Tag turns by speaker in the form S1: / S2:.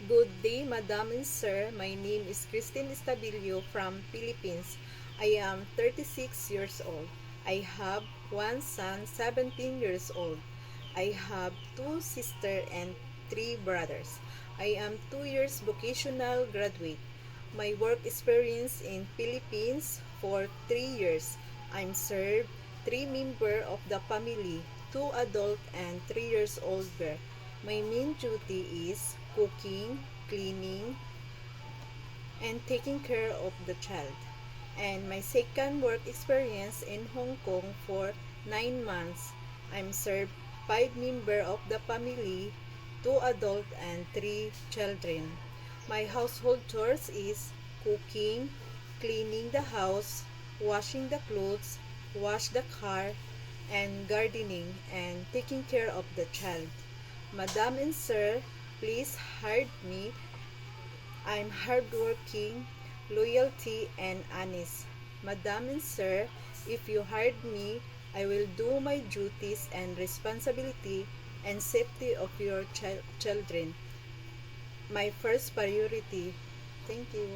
S1: Good day, Madam and Sir. My name is Christine Estabilio from Philippines. I am 36 years old. I have one son, 17 years old. I have two sisters and three brothers. I am 2 years vocational graduate. My work experience in Philippines for 3 years. I'm served 3 member of the family, 2 adult and 3 years old girl. My main duty is cooking, cleaning, and taking care of the child. And my second work experience in Hong Kong for 9 months. I'm served 5 member of the family, 2 adult and 3 children. My household chores is cooking, cleaning the house, washing the clothes, wash the car, and gardening and taking care of the child. Madam and Sir, please hire me. I'm hardworking, loyalty, and honest. Madam and Sir, if you hired me, I will do my duties and responsibility and safety of your children. My first priority. Thank you.